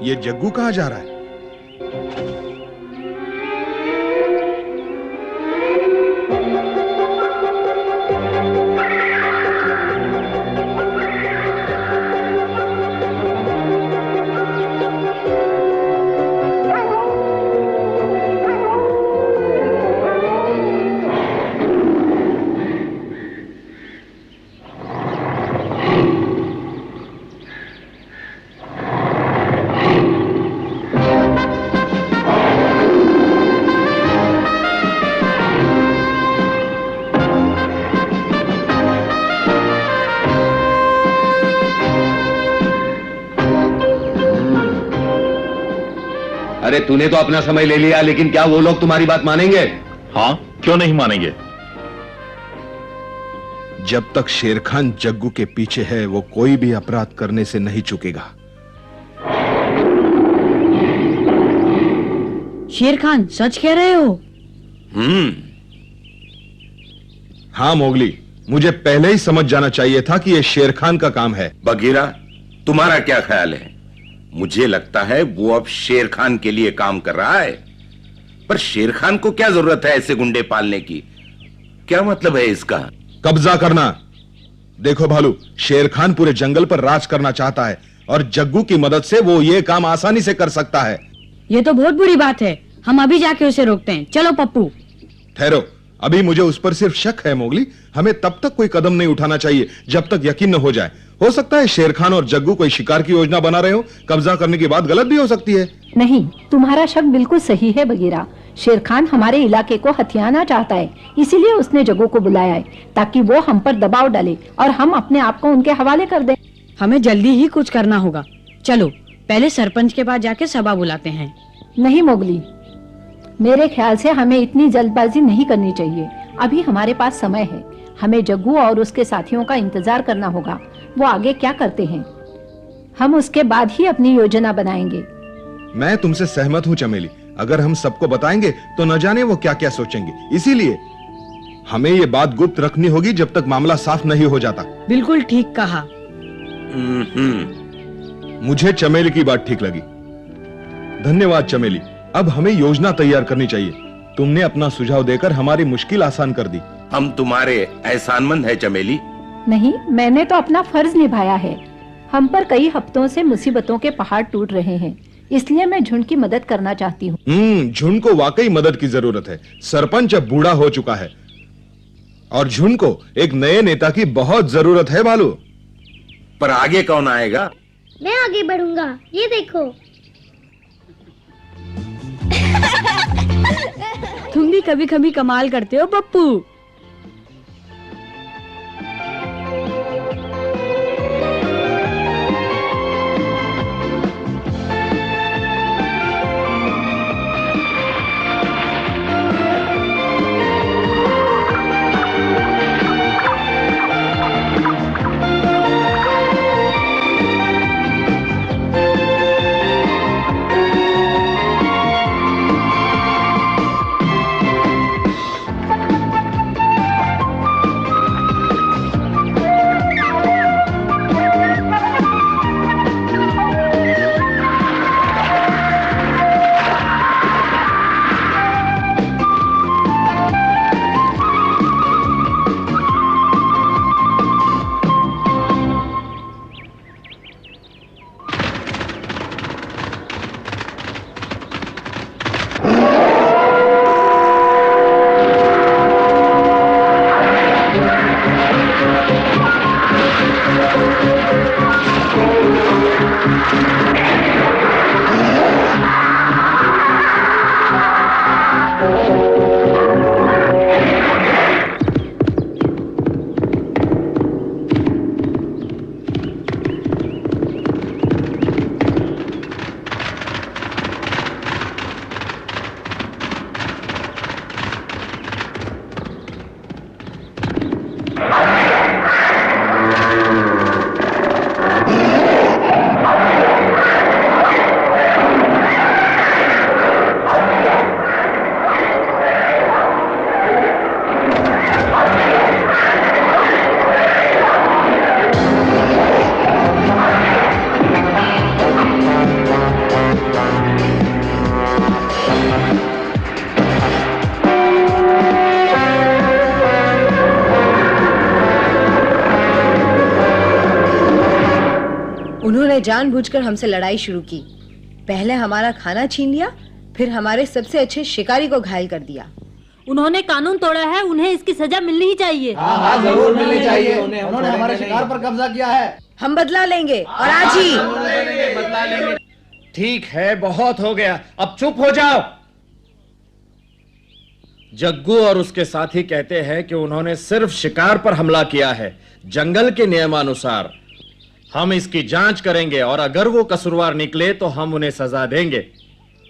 ये जग्गू कहाँ जा रहा है? अरे तूने तो अपना समय ले लिया, लेकिन क्या वो लोग तुम्हारी बात मानेंगे? हाँ, क्यों नहीं मानेंगे? जब तक शेर खान जग्गू के पीछे है, वो कोई भी अपराध करने से नहीं चूकेगा। शेर खान सच कह रहे हो? हाँ मोगली, मुझे पहले ही समझ जाना चाहिए था कि यह शेर खान का काम है। बगीरा, तुम्हारा क्या ख्याल है? मुझे लगता है वो अब शेर खान के लिए काम कर रहा है। पर शेर खान को क्या जरूरत है ऐसे गुंडे पालने की? क्या मतलब है इसका? कब्जा करना। देखो भालू, शेर खान पूरे जंगल पर राज करना चाहता है और जग्गू की मदद से वो ये काम आसानी से कर सकता है। ये तो बहुत बुरी बात है। हम अभी जाके उसे रोकते हैं। चलो पप्पू। ठहरो, अभी मुझे उस पर सिर्फ शक है मोगली। हमें तब तक कोई कदम नहीं उठाना चाहिए जब तक यकीन न हो जाए। हो सकता है शेर खान और जग्गू कोई शिकार की योजना बना रहे हो। कब्जा करने की बात गलत भी हो सकती है। नहीं, तुम्हारा शक बिल्कुल सही है बगीरा। शेर खान हमारे इलाके को हथियाना चाहता है, इसीलिए उसने जग्गू को बुलाया है ताकि वो हम पर दबाव डाले और हम अपने आप को उनके हवाले कर दें। हमें जल्दी ही कुछ करना होगा। चलो पहले सरपंच के पास जाके सभा बुलाते हैं। नहीं मोगली, मेरे ख्याल से हमें इतनी जल्दबाजी नहीं करनी चाहिए। अभी हमारे पास समय है। हमें जग्गू और उसके साथियों का इंतजार करना होगा। वो आगे क्या करते हैं, हम उसके बाद ही अपनी योजना बनाएंगे। मैं तुमसे सहमत हूँ चमेली। अगर हम सबको बताएंगे तो न जाने वो क्या क्या सोचेंगे। इसीलिए हमें ये बात गुप्त रखनी होगी जब तक मामला साफ नहीं हो जाता। बिल्कुल ठीक कहा। मुझे चमेली की बात ठीक लगी। धन्यवाद चमेली। अब हमें योजना तैयार करनी चाहिए। तुमने अपना सुझाव देकर हमारी मुश्किल आसान कर दी। हम तुम्हारे एहसानमंद है चमेली। नहीं, मैंने तो अपना फर्ज निभाया है। हम पर कई हफ्तों से मुसीबतों के पहाड़ टूट रहे हैं, इसलिए मैं झुंड की मदद करना चाहती हूँ। झुंड को वाकई मदद की जरूरत है। सरपंच अब बूढ़ा हो चुका है और झुंड को एक नए नेता की बहुत जरूरत है भालू। पर आगे कौन आएगा? मैं आगे बढ़ूंगा, ये देखो। तुम भी कभी कभी कमाल करते हो पप्पू। उन्होंने जानबूझकर हमसे लड़ाई शुरू की। पहले हमारा खाना छीन लिया, फिर हमारे सबसे अच्छे शिकारी को घायल कर दिया। उन्होंने कानून तोड़ा है, उन्हें इसकी सजा मिलनी ही चाहिए। हाँ, जरूर मिलनी चाहिए। उन्होंने हमारे शिकार पर कब्जा किया है। हम बदला लेंगे और आज ही। ठीक है, बहुत हो गया, अब चुप हो जाओ। जग्गू और उसके साथी कहते हैं कि उन्होंने सिर्फ शिकार पर हमला किया है, जंगल के नियमानुसार। हम इसकी जांच करेंगे और अगर वो कसूरवार निकले तो हम उन्हें सजा देंगे।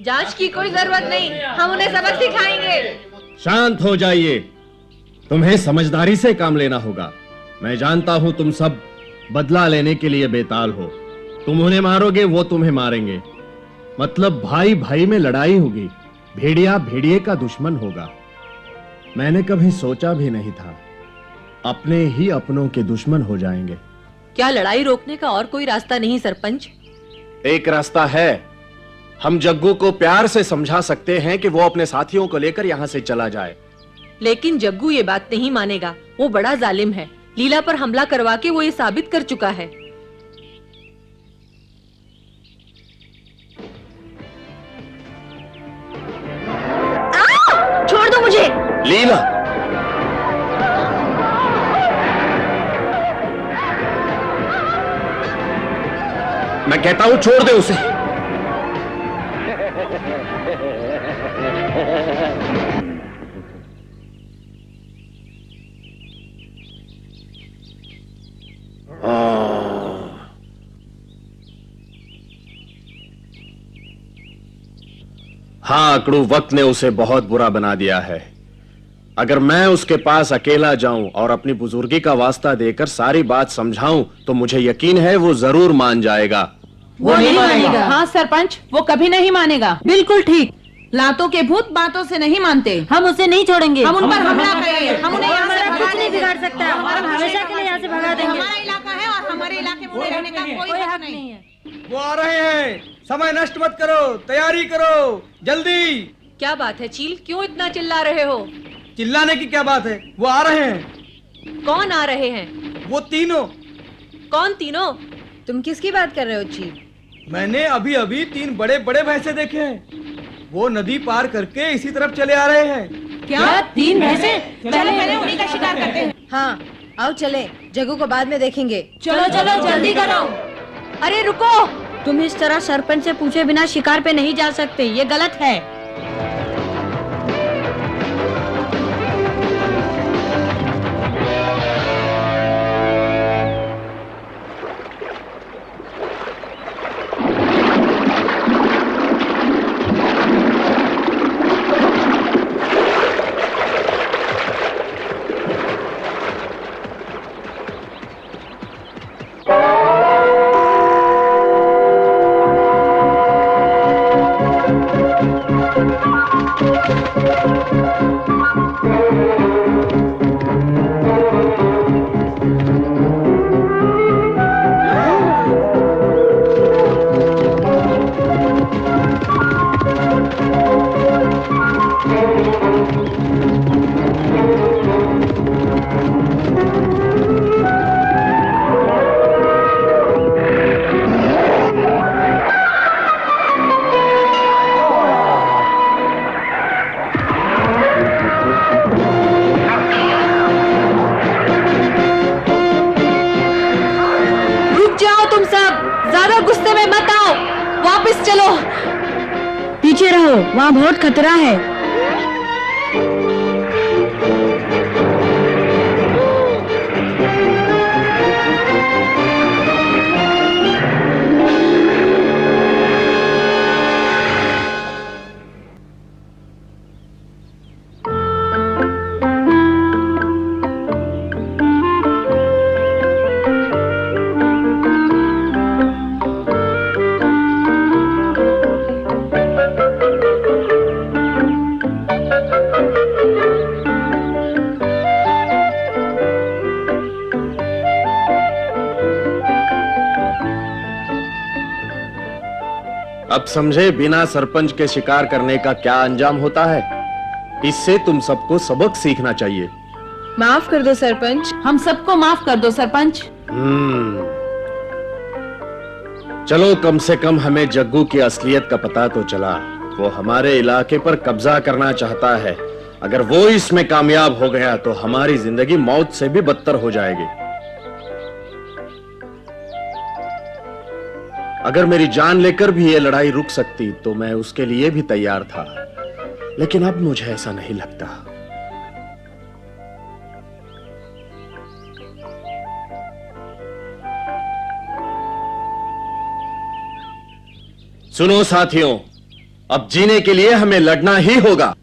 जांच की कोई जरूरत नहीं, हम उन्हें सबक सिखाएंगे। शांत हो जाइए, तुम्हें समझदारी से काम लेना होगा। मैं जानता हूं तुम सब बदला लेने के लिए बेताल हो। तुम उन्हें मारोगे, वो तुम्हें मारेंगे। मतलब भाई भाई में लड़ाई होगी, भेड़िया भेड़िए का दुश्मन होगा। मैंने कभी सोचा भी नहीं था अपने ही अपनों के दुश्मन हो जाएंगे। क्या लड़ाई रोकने का और कोई रास्ता नहीं सरपंच? एक रास्ता है। हम जग्गू को प्यार से समझा सकते हैं कि वो अपने साथियों को लेकर यहाँ से चला जाए। लेकिन जग्गू ये बात नहीं मानेगा। वो बड़ा जालिम है। लीला पर हमला करवा के वो ये साबित कर चुका है। छोड़ दो मुझे। लीला, मैं कहता हूं छोड़ दे उसे। हाँ, अकड़ू वक्त ने उसे बहुत बुरा बना दिया है। अगर मैं उसके पास अकेला जाऊं और अपनी बुजुर्गी का वास्ता देकर सारी बात समझाऊं तो मुझे यकीन है वो जरूर मान जाएगा। वो नहीं मानेगा। हाँ सरपंच, वो कभी नहीं मानेगा। बिल्कुल ठीक। लातों के भूत बातों से नहीं मानते। हम उसे नहीं छोड़ेंगे। हम उन पर हमला करेंगे। हम उन्हें यहाँ से कुछ नहीं बिगाड़ सकता है। हम हमेशा के लिए यहाँ से भगा देंगे। हमारा इलाका है और हमारे इलाके में रहने का कोई हक नहीं है। वो आ रहे हैं, समय नष्ट मत करो, तैयारी करो, जल्दी। क्या बात है चील, क्यों इतना चिल्ला रहे हो? चिल्लाने की क्या बात है, वो आ रहे हैं। कौन आ रहे हैं? वो तीनों। कौन तीनों? तुम किसकी बात कर रहे हो चील? मैंने अभी अभी 3 बड़े बड़े भैंसे देखे हैं। वो नदी पार करके इसी तरफ चले आ रहे हैं। क्या 3 भैंसे? चलो पहले उन्हीं का शिकार करते हैं। हाँ आओ चले, जग्गू को बाद में देखेंगे। चलो चलो जल्दी करो। अरे रुको, तुम इस तरह सरपंच से पूछे बिना शिकार पे नहीं जा सकते, ये गलत है। पीछे रहो, वहाँ बहुत खतरा है। अब समझे बिना सरपंच के शिकार करने का क्या अंजाम होता है। इससे तुम सबको सबक सीखना चाहिए। माफ कर दो सरपंच। हम सबको माफ कर दो सरपंच। चलो कम से कम हमें जग्गू की असलियत का पता तो चला। वो हमारे इलाके पर कब्जा करना चाहता है। अगर वो इसमें कामयाब हो गया तो हमारी जिंदगी मौत से भी बदतर हो जाएगी। अगर मेरी जान लेकर भी ये लड़ाई रुक सकती तो मैं उसके लिए भी तैयार था, लेकिन अब मुझे ऐसा नहीं लगता। सुनो साथियों, अब जीने के लिए हमें लड़ना ही होगा।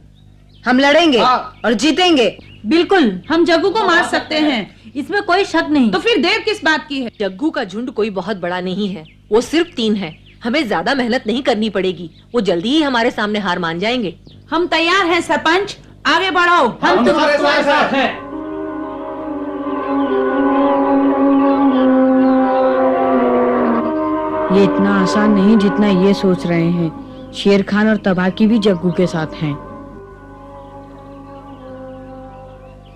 हम लड़ेंगे और जीतेंगे। बिल्कुल, हम जग्गू को मार सकते हैं, इसमें कोई शक नहीं। तो फिर देर किस बात की है? जग्गू का झुंड कोई बहुत बड़ा नहीं है, वो सिर्फ 3 है। हमें ज्यादा मेहनत नहीं करनी पड़ेगी, वो जल्दी ही हमारे सामने हार मान जाएंगे। हम तैयार हैं सरपंच, आगे बढ़ो। हम तुम्हारे साथ हैं। ये इतना आसान नहीं जितना ये सोच रहे हैं। शेर खान और तबाकी भी जग्गू के साथ हैं।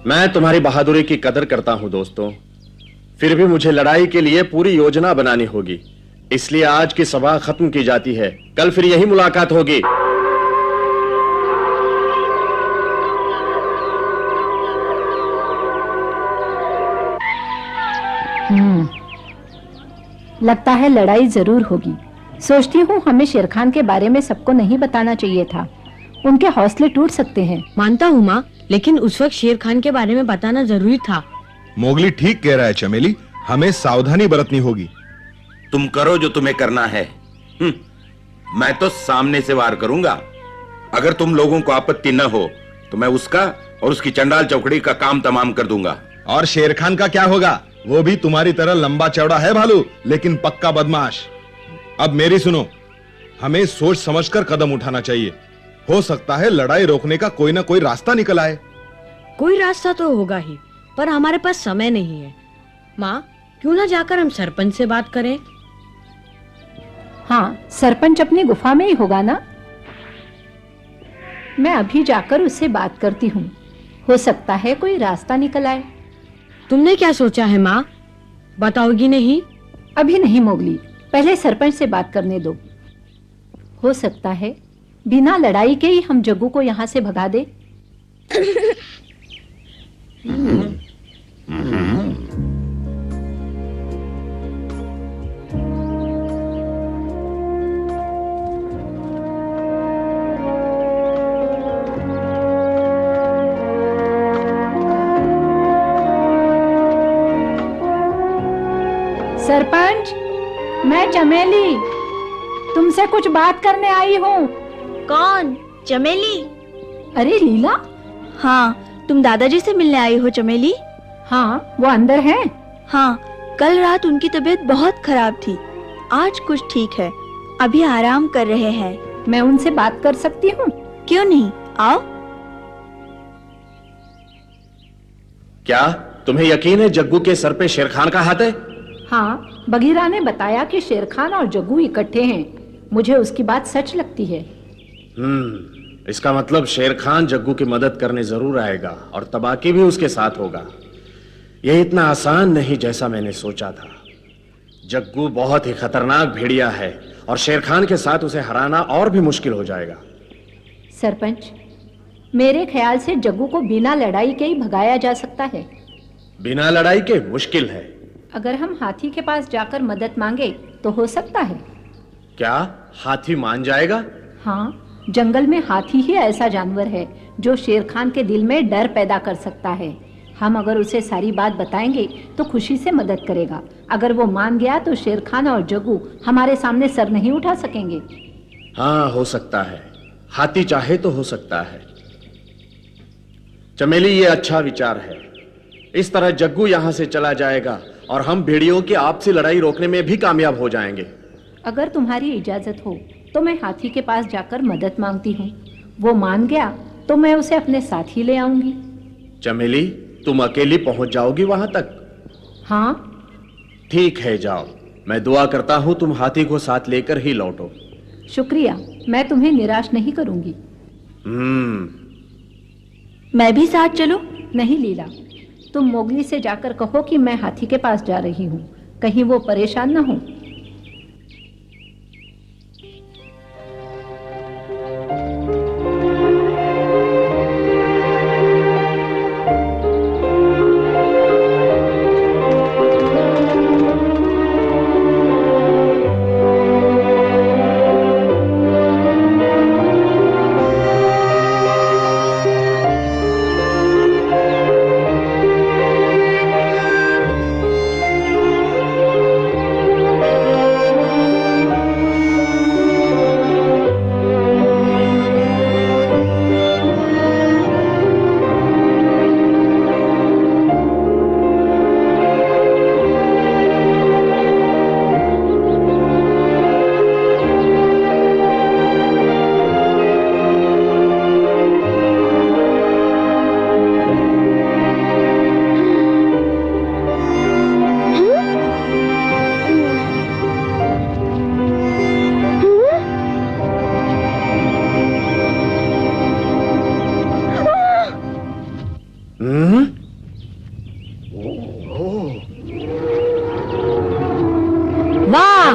मैं तुम्हारी बहादुरी की कदर करता हूं दोस्तों, फिर भी मुझे लड़ाई के लिए पूरी योजना बनानी होगी। इसलिए आज की सभा खत्म की जाती है, कल फिर यही मुलाकात होगी। लगता है लड़ाई जरूर होगी। सोचती हूँ हमें शेर खान के बारे में सबको नहीं बताना चाहिए था, उनके हौसले टूट सकते हैं। मानता हूँ माँ, लेकिन उस वक्त शेर खान के बारे में बताना जरूरी था। मोगली ठीक कह रहा है चमेली, हमें सावधानी बरतनी होगी। तुम करो जो तुम्हें करना है। मैं तो सामने से वार करूंगा। अगर तुम लोगों को आपत्ति न हो तो मैं उसका और उसकी चंडाल चौकड़ी का काम तमाम कर दूंगा। और शेर खान का क्या होगा? वो भी तुम्हारी तरह लंबा चौड़ा है भालू, लेकिन पक्का बदमाश। अब मेरी सुनो, हमें सोच समझकर कदम उठाना चाहिए। हो सकता है लड़ाई रोकने का कोई ना कोई रास्ता निकल आए। कोई रास्ता तो होगा ही, पर हमारे पास समय नहीं है। माँ, क्यों ना जाकर हम सरपंच से बात करें? हाँ, सरपंच अपनी गुफा में ही होगा ना। मैं अभी जाकर उससे बात करती हूँ, हो सकता है कोई रास्ता निकल आए। तुमने क्या सोचा है माँ, बताओगी नहीं? अभी नहीं मोगली, पहले सरपंच से बात करने दो। हो सकता है बिना लड़ाई के ही हम जग्गू को यहाँ से भगा दे। सरपंच, मैं चमेली तुमसे कुछ बात करने आई हूँ। कौन? चमेली? अरे लीला। हाँ, तुम दादाजी से मिलने आई हो चमेली? हाँ, वो अंदर हैं। हाँ, कल रात उनकी तबीयत बहुत खराब थी, आज कुछ ठीक है, अभी आराम कर रहे हैं। मैं उनसे बात कर सकती हूँ? क्यों नहीं, आओ। क्या तुम्हें यकीन है जग्गू के सर पे शेर खान का हाथ है? हाँ, बगीरा ने बताया कि शेर खान और जग्गू इकट्ठे हैं। मुझे उसकी बात सच लगती है। इसका मतलब शेर खान जग्गू की मदद करने जरूर आएगा और तबाकी भी उसके साथ होगा। यह इतना आसान नहीं जैसा मैंने सोचा था। जग्गू बहुत ही खतरनाक भेड़िया है और शेर खान के साथ उसे हराना और भी मुश्किल हो जाएगा। सरपंच, मेरे ख्याल से जग्गू को बिना लड़ाई के ही भगाया जा सकता है। बिना लड़ाई के मुश्किल है। अगर हम हाथी के पास जाकर मदद मांगे तो हो सकता है। क्या हाथी मान जाएगा? हाँ, जंगल में हाथी ही ऐसा जानवर है जो शेर खान के दिल में डर पैदा कर सकता है। हम अगर उसे सारी बात बताएंगे तो खुशी से मदद करेगा। अगर वो मान गया तो शेर खान और जग्गू हमारे सामने सर नहीं उठा सकेंगे। हाँ, हो सकता है। हाथी चाहे तो हो सकता है। चमेली, ये अच्छा विचार है। इस तरह जग्गू यहाँ से चला जाएगा और हम भेड़ियों की आपसी लड़ाई रोकने में भी कामयाब हो जाएंगे। अगर तुम्हारी इजाजत हो तो मैं हाथी के पास जाकर मदद मांगती हूँ। वो मान गया तो मैं उसे अपने साथ ही ले आऊंगी। चमेली, तुम अकेली पहुंच जाओगी वहां तक? हाँ। ठीक है, जाओ। मैं दुआ करता हूँ तुम हाथी को साथ लेकर ही लौटो। शुक्रिया, मैं तुम्हें निराश नहीं करूंगी। मैं भी साथ चलूं? नहीं लीला, तुम मोगली से जाकर कहो कि मैं हाथी के पास जा रही हूँ, कहीं वो परेशान न हो।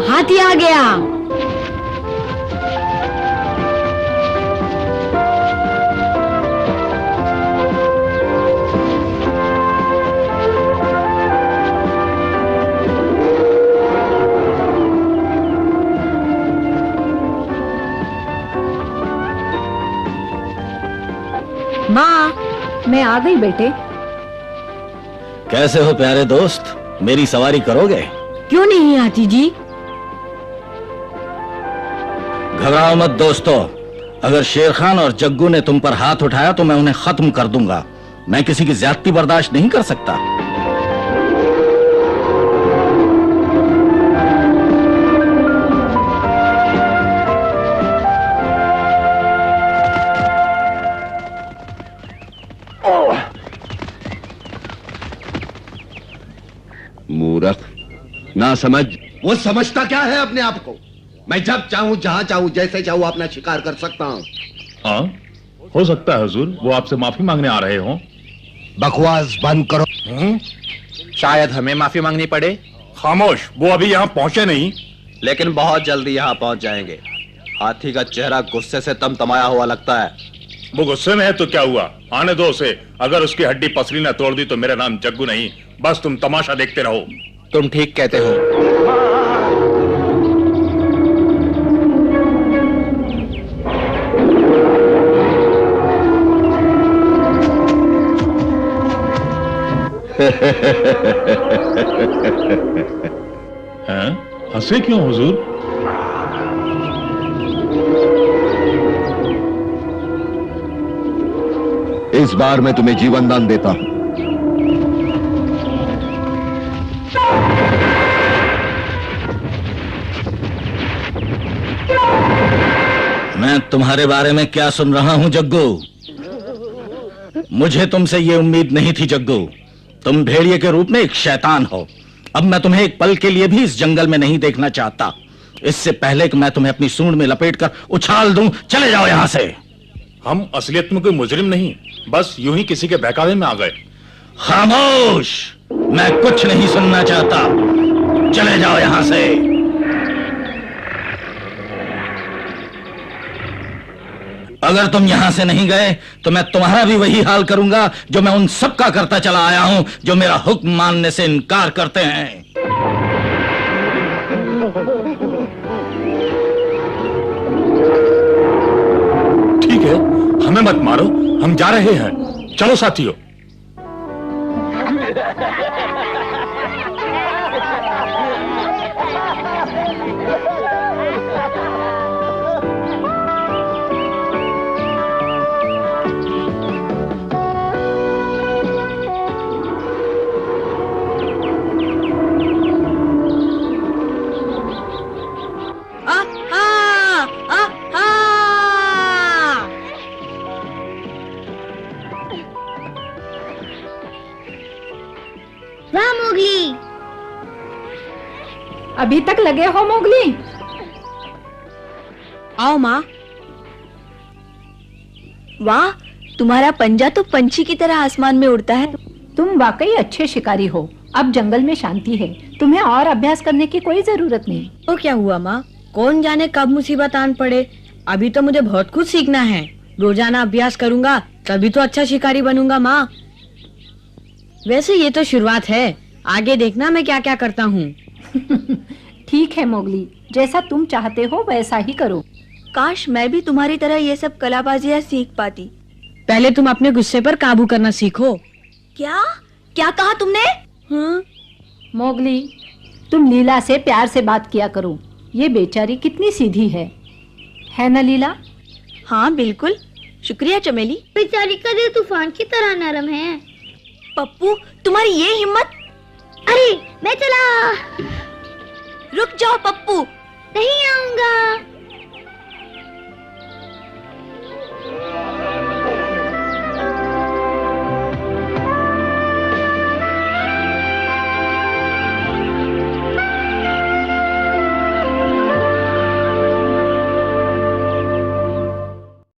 हाथी आ गया। माँ, मैं आ गई बेटे। कैसे हो प्यारे दोस्त, मेरी सवारी करोगे? क्यों नहीं आती जी? घबराओ मत दोस्तों, अगर शेर खान और जग्गू ने तुम पर हाथ उठाया तो मैं उन्हें खत्म कर दूंगा। मैं किसी की ज्यादती बर्दाश्त नहीं कर सकता। मूर्ख, ना समझ। वो समझता क्या है अपने आप को? मैं जब चाहूं, जहां चाहूं, जैसे चाहूं अपना शिकार कर सकता हूं। हाँ, हो सकता है हुजूर वो आपसे माफी मांगने आ रहे हों। बकवास बंद करो। शायद हमें माफी मांगनी पड़े। खामोश, वो अभी यहाँ पहुंचे नहीं। लेकिन बहुत जल्दी यहाँ पहुंच जाएंगे। हाथी का चेहरा गुस्से से तमतमाया हुआ लगता है। वो गुस्से में है तो क्या हुआ, आने दो उसे। अगर उसकी हड्डी पसली न तोड़ दी तो मेरा नाम जग्गू नहीं, बस तुम तमाशा देखते रहो। तुम ठीक कहते हो। हैं? हंसे क्यों हुजूर? इस बार मैं तुम्हें जीवन दान देता हूं। मैं तुम्हारे बारे में क्या सुन रहा हूं जग्गू? मुझे तुमसे ये उम्मीद नहीं थी जग्गू। तुम भेड़िए के रूप में एक शैतान हो। अब मैं तुम्हें एक पल के लिए भी इस जंगल में नहीं देखना चाहता। इससे पहले कि मैं तुम्हें अपनी सूंड में लपेटकर उछाल दूं, चले जाओ यहां से। हम असलियत में कोई मुजरिम नहीं, बस यूं ही किसी के बहकावे में आ गए। खामोश, मैं कुछ नहीं सुनना चाहता। चले जाओ यहां से। अगर तुम यहां से नहीं गए तो मैं तुम्हारा भी वही हाल करूंगा जो मैं उन सब का करता चला आया हूं जो मेरा हुक्म मानने से इनकार करते हैं। ठीक है, हमें मत मारो, हम जा रहे हैं। चलो साथियों। वाह मोगली, अभी तक लगे हो मोगली? आओ माँ। वाह, तुम्हारा पंजा तो पंछी की तरह आसमान में उड़ता है। तुम वाकई अच्छे शिकारी हो। अब जंगल में शांति है, तुम्हें और अभ्यास करने की कोई जरूरत नहीं। तो क्या हुआ माँ, कौन जाने कब मुसीबत आन पड़े। अभी तो मुझे बहुत कुछ सीखना है। रोजाना अभ्यास करूंगा तभी तो अच्छा शिकारी बनूंगा माँ। वैसे ये तो शुरुआत है, आगे देखना मैं क्या क्या करता हूँ। ठीक है मोगली, जैसा तुम चाहते हो वैसा ही करो। काश मैं भी तुम्हारी तरह ये सब कलाबाजियाँ सीख पाती। पहले तुम अपने गुस्से पर काबू करना सीखो। क्या क्या कहा तुमने? हाँ? मोगली, तुम लीला से प्यार से बात किया करो। ये बेचारी कितनी सीधी है ना लीला? हाँ बिल्कुल, शुक्रिया चमेली। बेचारी का दिल तूफान की तरह नरम है। पप्पू, तुम्हारी ये हिम्मत! अरे मैं चला। रुक जाओ पप्पू। नहीं आऊंगा।